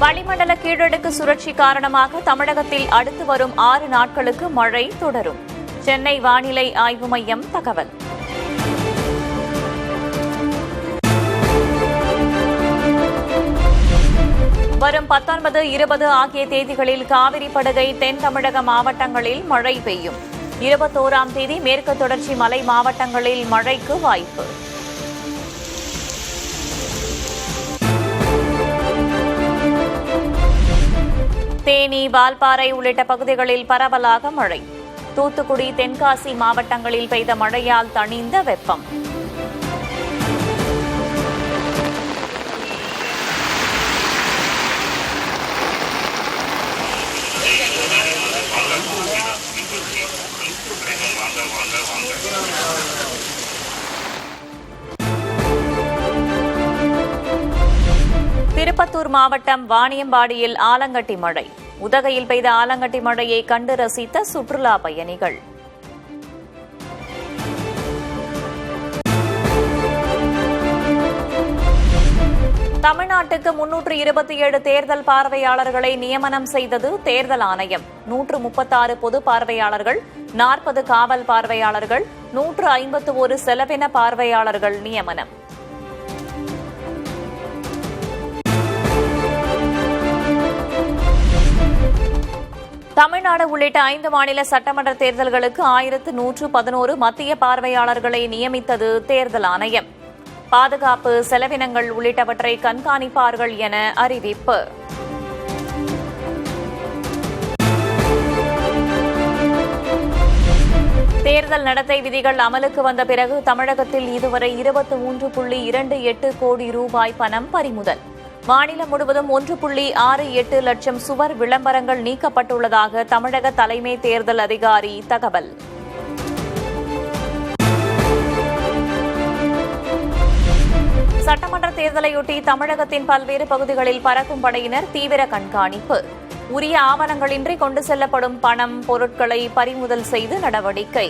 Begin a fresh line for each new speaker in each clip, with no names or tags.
வளிமண்டல கீழடுக்கு சுழற்சி காரணமாக தமிழகத்தில் அடுத்து வரும் 6 நாட்களுக்கு மழை தொடரும். சென்னை வானிலை ஆய்வு மையம் தகவல். வரும் 19, 20 ஆகிய தேதிகளில் காவிரி படுகை தென் தமிழக மாவட்டங்களில் மழை பெய்யும். 21ஆம் தேதி மேற்கு தொடர்ச்சி மலை மாவட்டங்களில் மழைக்கு வாய்ப்பு. தேனி, வால்பாறை உள்ளிட்ட பகுதிகளில் பரவலாக மழை. தூத்துக்குடி, தென்காசி மாவட்டங்களில் பெய்த மழையால் தணிந்த வெப்பம். திருப்பத்தூர் மாவட்டம் வாணியம்பாடியில் ஆலங்கட்டி மழை. உதகையில் பெய்த ஆலங்கட்டி மழையை கண்டு ரசித்த சுற்றுலா பயணிகள். தமிழ்நாட்டுக்கு 327 தேர்தல் பார்வையாளர்களை நியமனம் செய்தது தேர்தல் ஆணையம். 136 பொது பார்வையாளர்கள், 40 காவல் பார்வையாளர்கள், 151 செலவின பார்வையாளர்கள் நியமனம். தமிழ்நாடு உள்ளிட்ட 5 மாநில சட்டமன்ற தேர்தல்களுக்கு 1111 மத்திய பார்வையாளர்களை நியமித்தது தேர்தல் ஆணையம். பாதுகாப்பு, செலவினங்கள் உள்ளிட்டவற்றை கண்காணிப்பார்கள் என அறிவிப்பு. தேர்தல் நடத்தை விதிகள் அமலுக்கு வந்த பிறகு தமிழகத்தில் இதுவரை 23.28 கோடி ரூபாய் பணம் பறிமுதல். மாநிலம் முழுவதும் 1.68 லட்சம் சுவர் விளம்பரங்கள் நீக்கப்பட்டுள்ளதாக தமிழக தலைமை தேர்தல் அதிகாரி தகவல். சட்டமன்ற தேர்தலையொட்டி தமிழகத்தின் பல்வேறு பகுதிகளில் பறக்கும் படையினர் தீவிர கண்காணிப்பு. உரிய ஆவணங்களின்றி கொண்டு செல்லப்படும் பணம், பொருட்களை பறிமுதல் செய்து நடவடிக்கை.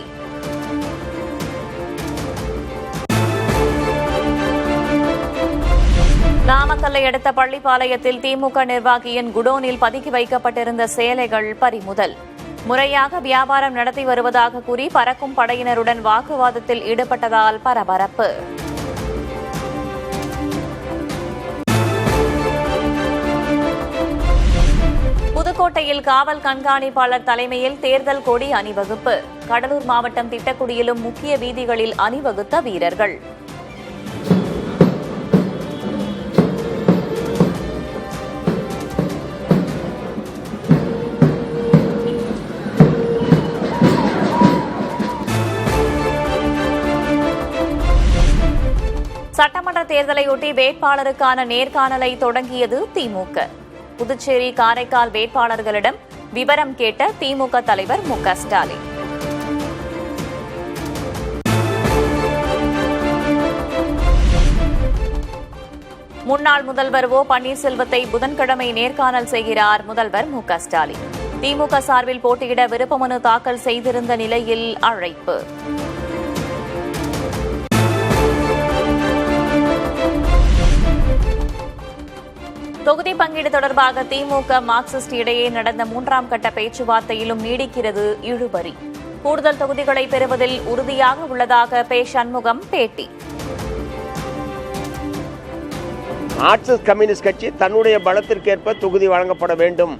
நாமக்கல்லை அடுத்த பள்ளிப்பாளையத்தில் திமுக நிர்வாகியின் குடோனில் பதுக்கி வைக்கப்பட்டிருந்த சேலைகள் பறிமுதல். முறையாக வியாபாரம் நடத்தி வருவதாக கூறி பறக்கும் படையினருடன் வாக்குவாதத்தில் ஈடுபட்டதால் பரபரப்பு. புதுக்கோட்டையில் காவல் கண்காணிப்பாளர் தலைமையில் தேர்தல் கொடி அணிவகுப்பு. கடலூர் மாவட்டம் திட்டக்குடியிலும் முக்கிய வீதிகளில் அணிவகுத்த வீரர்கள். சட்டமன்ற தேர்தலையொட்டி வேட்பாளருக்கான நேர்காணலை தொடங்கியது திமுக. புதுச்சேரி, காரைக்கால் வேட்பாளர்களிடம் விவரம் கேட்ட திமுக தலைவர் மு க ஸ்டாலின். முன்னாள் முதல்வர் ஓ பன்னீர்செல்வத்தை புதன்கிழமை நேர்காணல் செய்கிறார் முதல்வர் மு க ஸ்டாலின். திமுக சார்பில் போட்டியிட விருப்பமனு தாக்கல் செய்திருந்த நிலையில் அழைப்பு. தொகுதி பங்கீடு தொடர்பாக திமுக, மார்க்சிஸ்ட் இடையே நடந்த 3ஆம் கட்ட பேச்சுவார்த்தையிலும் நீடிக்கிறது இழுபறி. கூடுதல் தொகுதிகளை பெறுவதில் உறுதியாக உள்ளதாக பே. சண்முகம் பேட்டி.
மார்க்சிஸ்ட் கம்யூனிஸ்ட் கட்சி தன்னுடைய பலத்திற்கேற்ப தொகுதி வழங்கப்பட வேண்டும்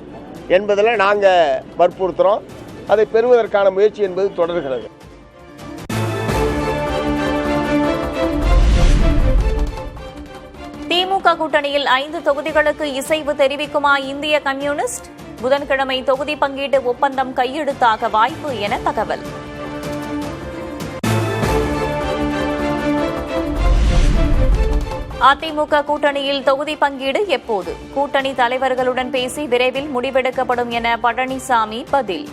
என்பதில் நாங்கள் வற்புறுத்துகிறோம். அதை பெறுவதற்கான முயற்சி என்பது தொடர்கிறது.
திமுக கூட்டணியில் 5 தொகுதிகளுக்கு இசைவு தெரிவிக்குமா இந்திய கம்யூனிஸ்ட்? புதன்கிழமை தொகுதி பங்கீட்டு ஒப்பந்தம் கையெழுத்தாக வாய்ப்பு என தகவல். அதிமுக கூட்டணியில் தொகுதி பங்கீடு எப்போது? கூட்டணி தலைவர்களுடன் பேசி விரைவில் முடிவெடுக்கப்படும் என பழனிசாமி பதில்.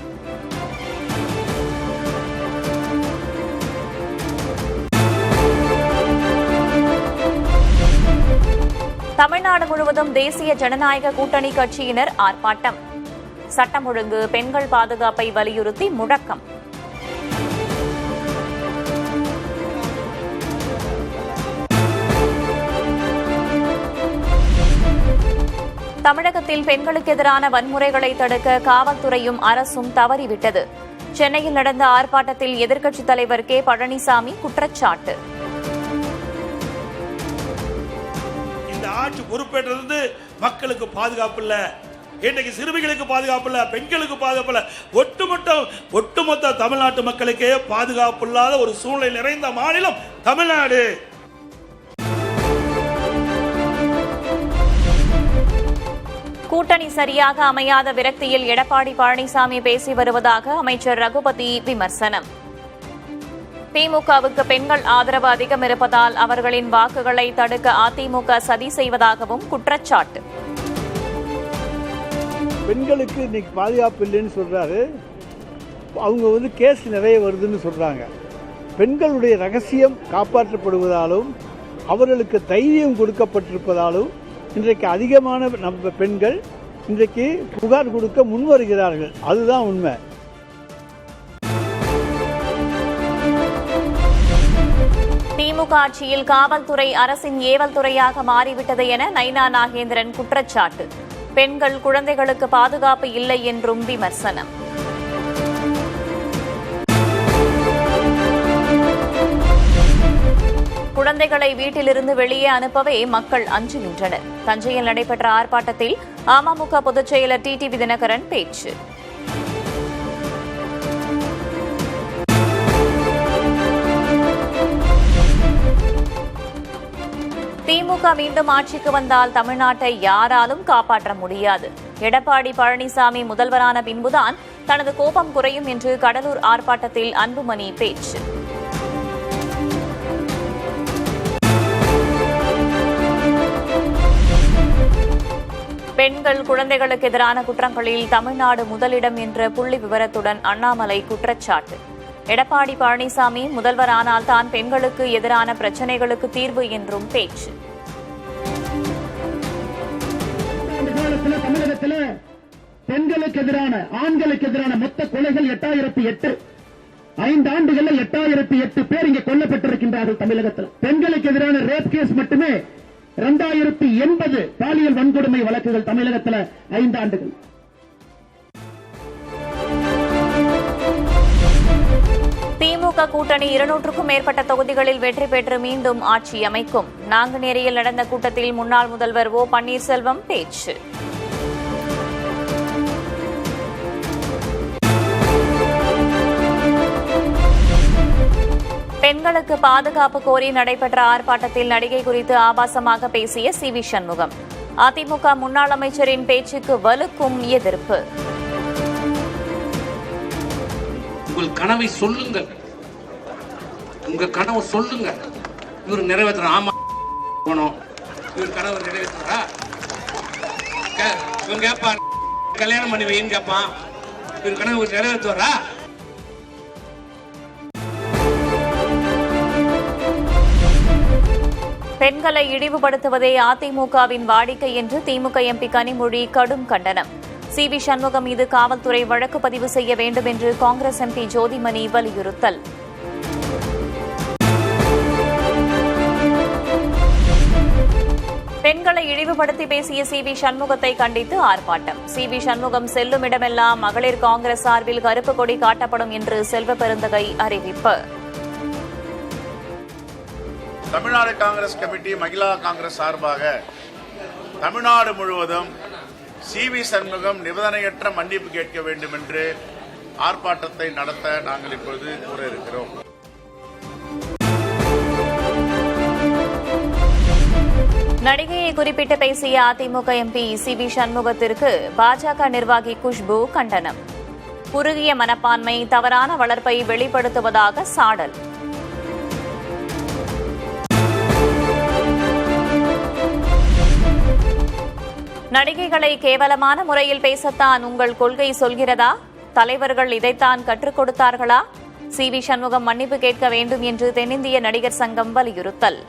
தமிழ்நாடு முழுவதும் தேசிய ஜனநாயக கூட்டணி கட்சியினர் ஆர்ப்பாட்டம். சட்டம் ஒழுங்கு, பெண்கள் பாதுகாப்பை வலியுறுத்தி முழக்கம். தமிழகத்தில் பெண்களுக்கு எதிரான வன்முறைகளை தடுக்க காவல்துறையும் அரசும் தவறிவிட்டது. சென்னையில் நடந்த ஆர்ப்பாட்டத்தில் எதிர்க்கட்சித் தலைவர் கே. பழனிசாமி குற்றச்சாட்டு.
இந்த ஆட்சி பொறுப்பேற்றது மக்களுக்கு பாதுகாப்பு இல்ல, இன்னைக்கு சிறுமிகளுக்கு பாதுகாப்பு இல்ல, பெண்களுக்கு பாதுகாப்பு இல்ல, ஒட்டுமொத்த தமிழ்நாட்டு மக்களுக்கே பாதுகாப்பு இல்லாத ஒரு சூழ்நிலை நிறைந்த மாநிலம் தமிழ்நாடு.
கூட்டணி சரியாக அமையாத விரக்தியில் எடப்பாடி பழனிசாமி பேசி வருவதாக அமைச்சர் ரகுபதி விமர்சனம். திமுகவுக்கு பெண்கள் ஆதரவு அதிகம் இருப்பதால் அவர்களின் வாக்குகளை தடுக்க அதிமுக சதி செய்வதாகவும் குற்றச்சாட்டு.
பெண்களுக்கு இன்னைக்கு பாதுகாப்பு இல்லைன்னு சொல்றாரு. அவங்க கேஸ் நிறைய வருதுன்னு சொல்றாங்க. பெண்களுடைய ரகசியம் காப்பாற்றப்படுவதாலும் அவர்களுக்கு தைரியம் கொடுக்கப்பட்டிருப்பதாலும் இன்றைக்கு அதிகமான நம்ம பெண்கள் இன்றைக்கு புகார் கொடுக்க முன்வருகிறார்கள். அதுதான் உண்மை.
திமுக ஆட்சியில் காவல்துறை அரசின் ஏவல் துறையாக மாறிவிட்டது என நைனா நாகேந்திரன் குற்றச்சாட்டு. பெண்கள் குழந்தைகளுக்கு பாதுகாப்பு இல்லை என்றும் விமர்சனம். குழந்தைகளை வீட்டிலிருந்து வெளியே அனுப்பவே மக்கள் அஞ்சுகின்றனர். தஞ்சையில் நடைபெற்ற ஆர்ப்பாட்டத்தில் அமமுக பொதுச் செயலர் டிடிவி தினகரன் பேச்சு. திமுக மீண்டும் ஆட்சிக்கு வந்தால் தமிழ்நாட்டை யாராலும் காப்பாற்ற முடியாது. எடப்பாடி பழனிசாமி முதல்வரான பின்புதான் தனது கோபம் குறையும் என்று கடலூர் ஆர்ப்பாட்டத்தில் அன்புமணி பேச்சு. பெண்கள் குழந்தைகளுக்கு எதிரான குற்றங்களில் தமிழ்நாடு முதலிடம் என்ற புள்ளி விவரத்துடன் அண்ணாமலை குற்றச்சாட்டு. எடப்பாடி பழனிசாமி முதல்வரானால் தான் பெண்களுக்கு எதிரான பிரச்சினைகளுக்கு தீர்வு என்றும் பேச்சு.
தமிழகத்தில் பெண்களுக்கு எதிரான ஆண்களுக்கு எதிரான மொத்த கொலைகள் 8008. 5 ஆண்டுகளில் 8008 பேர் இங்கே கொல்லப்பட்டிருக்கின்றார்கள். தமிழகத்தில் பெண்களுக்கு எதிரான ரேப் கேஸ் மட்டுமே 2080 பாலியல் வன்கொடுமை வழக்குகள் தமிழகத்தில் 5 ஆண்டுகள்.
திமுக கூட்டணி 200க்கும் மேற்பட்ட தொகுதிகளில் வெற்றி பெற்று மீண்டும் ஆட்சி அமைக்கும். நாங்குநேரியில் நடந்த கூட்டத்தில் முன்னாள் முதல்வர் ஓ. பன்னீர்செல்வம் பேச்சு. பெண்களுக்கு பாதுகாப்பு கோரி நடைபெற்ற ஆர்ப்பாட்டத்தில் நடிகை குறித்து ஆபாசமாக பேசிய சி.வி. சண்முகம். அதிமுக முன்னாள் அமைச்சரின் பேச்சுக்கு வலுக்கும் எதிர்ப்பு.
உங்கள் கனவை சொல்லுங்கள், உங்க கனவை சொல்லுங்க. இவர் நிறைவேற்ற ஆமா இவர் கனவை நிறைவேற்றா இவன் கேட்பான், கல்யாணம் பண்ணி வைன்னு கேட்பான். இவர் கனவு நிறைவேற்றுவாரா?
பெண்களை இழிவுபடுத்துவதே அதிமுகவின் வாடிக்கை என்று திமுக எம்பி கனிமொழி கடும் கண்டனம். சி.வி. சண்முகம் மீது காவல்துறை வழக்கு பதிவு செய்ய வேண்டும் என்று காங்கிரஸ் எம்பி ஜோதிமணி வலியுறுத்தல். பெண்களை இழிவுபடுத்தி பேசிய சி.வி. சண்முகத்தை கண்டித்து ஆர்ப்பாட்டம். சி.வி. சண்முகம் செல்லும் இடமெல்லாம் மகளிர் காங்கிரஸ் சார்பில் கருப்பு கொடி காட்டப்படும் என்று செல்வ பெருந்தகை அறிவிப்பு.
தமிழ்நாடு காங்கிரஸ் கமிட்டி மகிழா காங்கிரஸ் சார்பாக தமிழ்நாடு முழுவதும் சி.வி. சண்முகம் நிபந்தனையற்ற மன்னிப்பு கேட்க வேண்டும் என்று ஆர்ப்பாட்டத்தை நடத்த நாங்கள் இப்பொழுது கூற இருக்கிறோம்.
நடிகையை குறிப்பிட்டு பேசிய அதிமுக எம்பி சி.வி. சண்முகத்திற்கு பாஜக நிர்வாகி குஷ்பு கண்டனம். குறுகிய மனப்பான்மை, தவறான வளர்ப்பை வெளிப்படுத்துவதாக சாடல். நடிகைகளை கேவலமான முறையில் பேசத்தான் உங்கள் கொள்கை சொல்கிறதா? தலைவர்கள் இதைத்தான் கற்றுக் கொடுத்தார்களா? சி.வி. சண்முகம் மன்னிப்பு கேட்க வேண்டும் என்று தென்னிந்திய நடிகர் சங்கம் வலியுறுத்தல்.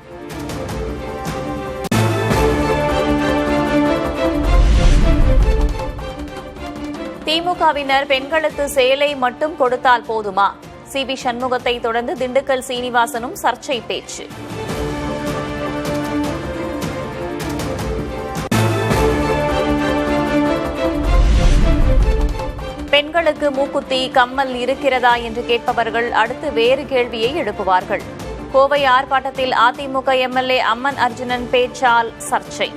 திமுகவினர் பெண்களுக்கு சேலை மட்டும் கொடுத்தால் போதுமா? சி.வி. சண்முகத்தை தொடர்ந்து திண்டுக்கல் சீனிவாசனும் சர்ச்சை பேச்சு. பெண்களுக்கு மூக்குத்தி, கம்மல் இருக்கிறதா என்று கேட்பவர்கள் அடுத்து வேறு கேள்வியை எழுப்புவார்கள். கோவை ஆர்ப்பாட்டத்தில் அதிமுக எம்எல்ஏ அம்மன் அர்ஜுனன் பேச்சால் சர்ச்சை.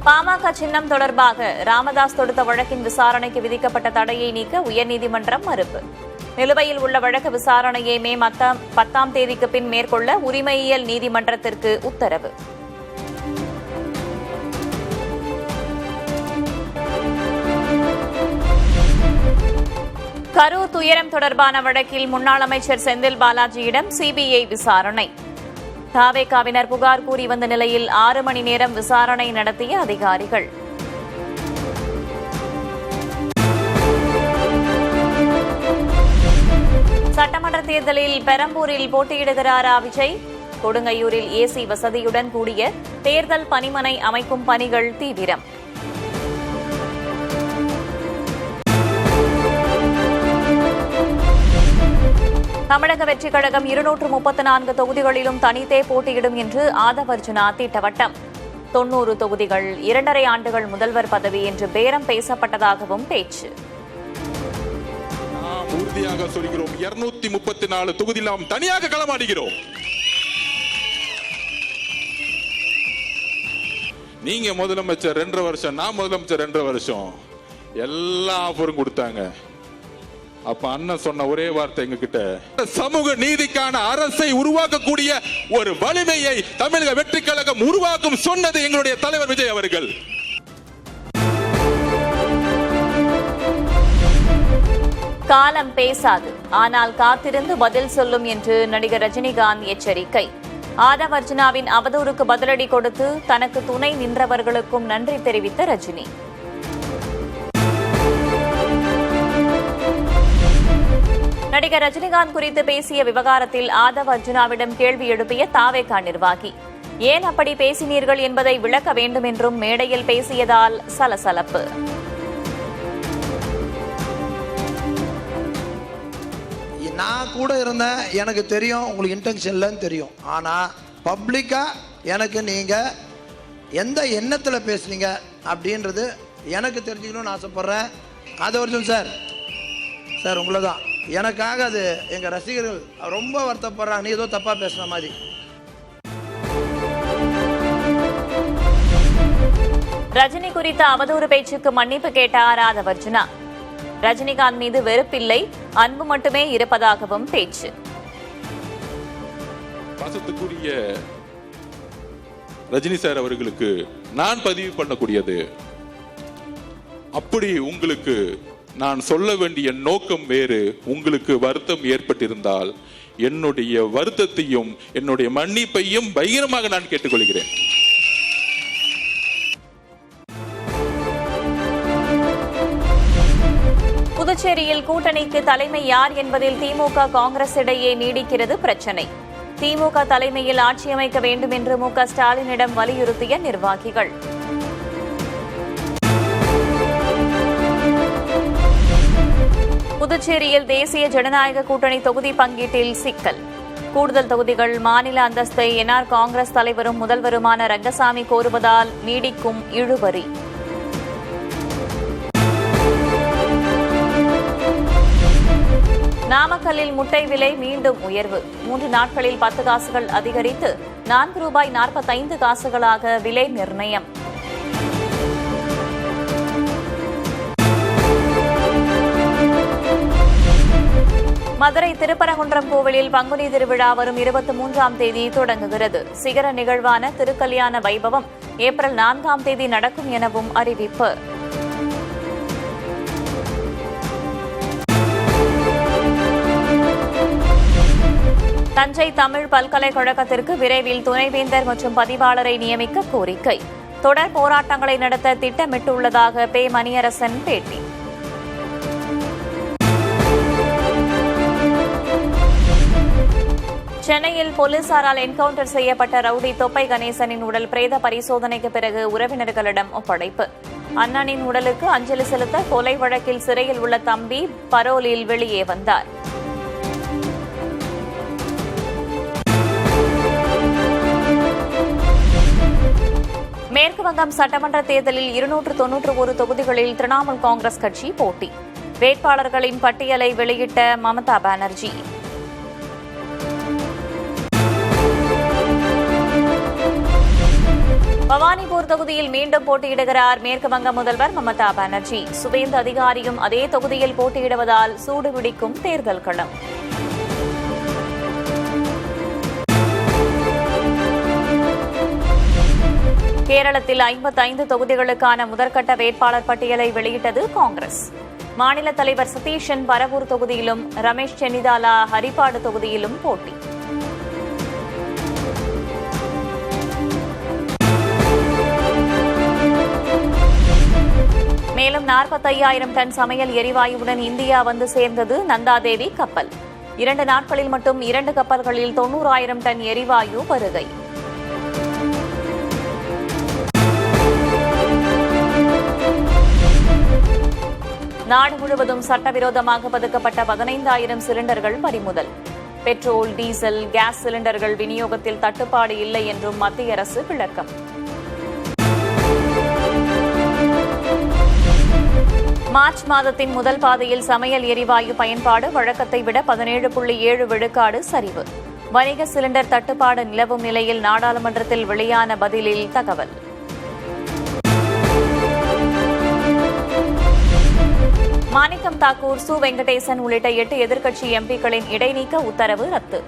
பாமக சின்னம் தொடர்பாக ராமதாஸ் தொடுத்த வழக்கின் விசாரணைக்கு விதிக்கப்பட்ட தடையை நீக்க உயர்நீதிமன்றம் மறுப்பு. நிலுவையில் உள்ள வழக்கு விசாரணையை மே 10ஆம் தேதிக்கு பின் மேற்கொள்ள உரிமையியல் நீதிமன்றத்திற்கு உத்தரவு. கரூர் துயரம் தொடர்பான வழக்கில் முன்னாள் அமைச்சர் செந்தில் பாலாஜியிடம் சிபிஐ விசாரணை. தாவேகாவினர் புகார் கூறி வந்த நிலையில் 6 மணி நேரம் விசாரணை நடத்திய அதிகாரிகள். சட்டமன்ற தேர்தலில் பெரம்பூரில் போட்டியிடுகிறாரா விஜய்? கொடுங்கையூரில் ஏசி வசதியுடன் கூடிய தேர்தல் பணிமனை அமைக்கும் பணிகள் தீவிரம். தமிழக வெற்றிக் கழகம் 234 தொகுதிகளிலும் தனித்தே போட்டியிடும் என்று ஆதவ் அர்ஜுனா திட்டவட்டம். 90 தொகுதிகள், 2.5 ஆண்டுகள் முதல்வர் பதவி என்று பேரம் பேசப்பட்டதாகவும் பேச்சு.
நாம் உறுதியாக சொல்கிறோம், 234 தொகுதியில் நாம் தனியாக களமாடுகிறோம். நீங்க முதலமைச்சர் 2.5 வருஷம், நான் முதலமைச்சர் 2.5 வருஷம், எல்லா ஆஃபரும் கொடுத்தாங்க. அப்ப அண்ணன் சொன்ன ஒரே வார்த்தை எங்க கிட்ட, சமூக நீதிக்கான அரசை உருவாக்கக்கூடிய ஒரு வலிமையை தமிழக வெற்றிக் கழகம் உருவாக்கும் சொன்னது எங்களுடைய தலைவர் விஜய் அவர்கள்.
காலம் பேசாது, ஆனால் காத்திருந்து பதில் சொல்லும் என்று நடிகர் ரஜினிகாந்த் எச்சரிக்கை. ஆதவ் அர்ஜுனாவின் அவதூறுக்கு பதிலடி கொடுத்து தனக்கு துணை நின்றவர்களுக்கும் நன்றி தெரிவித்த ரஜினி. நடிகர் ரஜினிகாந்த் குறித்து பேசிய விவகாரத்தில் ஆதவ் அர்ஜுனாவிடம் கேள்வி எழுப்பிய தாவேகா நிர்வாகி. ஏன் அப்படி பேசினீர்கள் என்பதை விளக்க வேண்டும் என்றும் மேடையில் பேசியதால் சலசலப்பு.
நான் கூட இருந்தேன், எனக்கு தெரியும் உங்களுக்கு இன்டென்ஷன் இல்லைன்னு தெரியும். ஆனால் பப்ளிக்காக எனக்கு நீங்கள் எந்த எண்ணத்தில் பேசுனீங்க அப்படின்றது எனக்கு தெரிஞ்சுக்கணும்னு ஆசைப்பட்றேன். அது ஒரு சார் உங்களை தான், எனக்காக அது எங்கள் ரசிகர்கள் ரொம்ப வருத்தப்படுறாங்க, நீ ஏதோ தப்பாக பேசுன மாதிரி.
ரஜினி குறித்த அவதூறு பேச்சுக்கு மன்னிப்பு கேட்டார் ஆதவ் அர்ஜுனா. ரஜினிகாந்த் மீது வெறுப்பில்லை, அன்பு மட்டுமே இருப்பதாகவும் பேச்சு.
பாசத்துக்குரிய ரஜினி சார் அவர்களுக்கு நான் பதிவு பண்ணக்கூடியது, அப்படி உங்களுக்கு நான் சொல்ல வேண்டிய நோக்கம் வேறு, உங்களுக்கு வருத்தம் ஏற்பட்டிருந்தால் என்னுடைய வருத்தத்தையும் என்னுடைய மன்னிப்பையும் பகிரமாக நான் கேட்டுக்கொள்கிறேன்.
புதுச்சேரியில் கூட்டணிக்கு தலைமை யார் என்பதில் திமுக காங்கிரஸ் இடையே நீடிக்கிறது பிரச்சினை. திமுக தலைமையில் ஆட்சி அமைக்க வேண்டும் என்று மு க ஸ்டாலினிடம் வலியுறுத்திய நிர்வாகிகள். புதுச்சேரியில் தேசிய ஜனநாயக கூட்டணி தொகுதி பங்கீட்டில் சிக்கல். கூடுதல் தொகுதிகள் மாநில அந்தஸ்தை என்ஆர் காங்கிரஸ் தலைவரும் முதல்வருமான ரங்கசாமி கோருவதால் நீடிக்கும் இழுபறி. நாமக்கல்லில் முட்டை விலை மீண்டும் உயர்வு. 3 நாட்களில் 10 காசுகள் அதிகரித்து ₹4.45 விலை நிர்ணயம். மதுரை திருப்பரங்குன்றம் கோவிலில் பங்குனி திருவிழா வரும் 23ஆம் தேதி தொடங்குகிறது. சிகர நிகழ்வான திருக்கல்யாண வைபவம் ஏப்ரல் 4ஆம் தேதி நடக்கும் எனவும் அறிவிப்பு. தஞ்சை தமிழ் பல்கலைக்கழகத்திற்கு விரைவில் துணைவேந்தர் மற்றும் பதிவாளரை நியமிக்க கோரிக்கை. தொடர் போராட்டங்களை நடத்த திட்டமிட்டுள்ளதாக பெ. மணியரசன் பேட்டி. சென்னையில் போலீசாரால் என்கவுண்டர் செய்யப்பட்ட ரவுடி தொப்பை கணேசனின் உடல் பிரேத பரிசோதனைக்கு பிறகு உறவினர்களிடம் ஒப்படைப்பு. அண்ணனின் உடலுக்கு அஞ்சலி செலுத்த கொலை வழக்கில் சிறையில் உள்ள தம்பி பரோலில் வெளியே வந்தார். மேற்கு மேற்கு வங்கம் சட்டமன்ற தேர்தலில் 291 தொகுதிகளில் திரிணாமுல் காங்கிரஸ் கட்சி போட்டி. வேட்பாளர்களின் பட்டியலை வெளியிட்ட மமதா பானர்ஜி. பவானிபூர் தொகுதியில் மீண்டும் போட்டியிடுகிறார் மேற்கு வங்க முதல்வர் மமதா பானர்ஜி. சுவேந்து அதிகாரியும் அதே தொகுதியில் போட்டியிடுவதால் சூடு பிடிக்கும் தேர்தல் களம். கேரளத்தில் 55 தொகுதிகளுக்கான முதற்கட்ட வேட்பாளர் பட்டியலை வெளியிட்டது காங்கிரஸ். மாநில தலைவர் சதீஷன் பரவூர் தொகுதியிலும், ரமேஷ் சென்னிதாலா ஹரிப்பாடு தொகுதியிலும் போட்டி. மேலும் 45,000 டன் சமையல் எரிவாயுவுடன் இந்தியா வந்து சேர்ந்தது நந்தாதேவி கப்பல். 2 நாட்களில் மட்டும் 2 கப்பல்களில் 90,000 டன் எரிவாயு வருகை. நாடு முழுவதும் சட்டவிரோதமாக பதுக்கப்பட்ட 15,000 சிலிண்டர்கள் பறிமுதல். பெட்ரோல், டீசல், கேஸ் சிலிண்டர்கள் விநியோகத்தில் தட்டுப்பாடு இல்லை என்றும் மத்திய அரசு விளக்கம். மார்ச் மாதத்தின் முதல் பாதையில் சமையல் எரிவாயு பயன்பாடு வழக்கத்தை விட 17.7 விழுக்காடு சரிவு. வணிக சிலிண்டர் தட்டுப்பாடு நிலவும் நிலையில் நாடாளுமன்றத்தில் வெளியான பதிலில் தகவல். மாணிக்கம் தாக்கூர், சு வெங்கடேசன் உள்ளிட்ட 8 எதிர்க்கட்சி எம்பிக்களின் இடைநீக்க உத்தரவு ரத்து.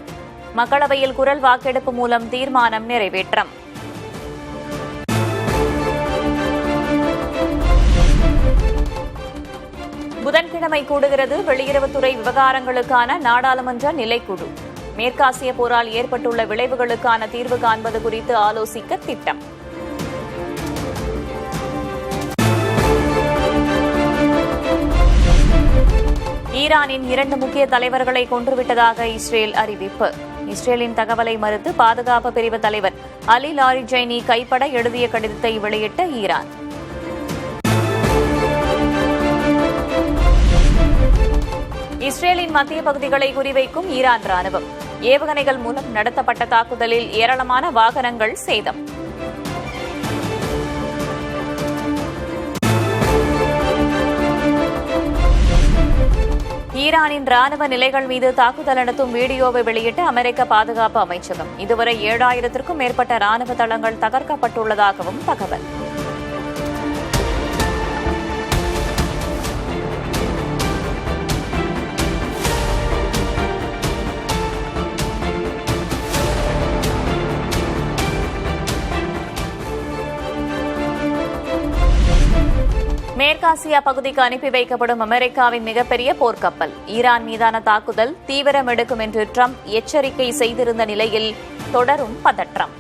மக்களவையில் குரல் வாக்கெடுப்பு மூலம் தீர்மானம் நிறைவேற்றம். புதன்கிழமை கூடுகிறது வெளியுறவுத்துறை விவகாரங்களுக்கான நாடாளுமன்ற நிலைக்குழு. மேற்காசிய போரால் ஏற்பட்டுள்ள விளைவுகளுக்கான தீர்வு காண்பது குறித்து ஆலோசிக்க திட்டம். ஈரானின் 2 முக்கிய தலைவர்களை கொன்றுவிட்டதாக இஸ்ரேல் அறிவிப்பு. இஸ்ரேலின் தகவலை மறுத்து பாதுகாப்பு பிரிவு தலைவர் அலி லாரிஜைனி கைப்பட எழுதிய கடிதத்தை வெளியிட்ட ஈரான். இஸ்ரேலின் மத்திய பகுதிகளை குறிவைக்கும் ஈரான் ராணுவம். ஏவுகணைகள் மூலம் நடத்தப்பட்ட தாக்குதலில் ஏராளமான வாகனங்கள் சேதம். ஈரானின் ராணுவ நிலைகள் மீது தாக்குதல் நடத்தும் வீடியோவை வெளியிட்ட அமெரிக்க பாதுகாப்பு அமைச்சகம். இதுவரை 7,000க்கும் மேற்பட்ட ராணுவ தளங்கள் தகர்க்கப்பட்டுள்ளதாகவும் தகவல். மேற்காசியா பகுதிக்கு அனுப்பி வைக்கப்படும் அமெரிக்காவின் மிகப்பெரிய போர்க்கப்பல். ஈரான் மீதான தாக்குதல் தீவிரம் எடுக்கும் என்று ட்ரம்ப் எச்சரிக்கை செய்திருந்த நிலையில் தொடரும் பதற்றம்.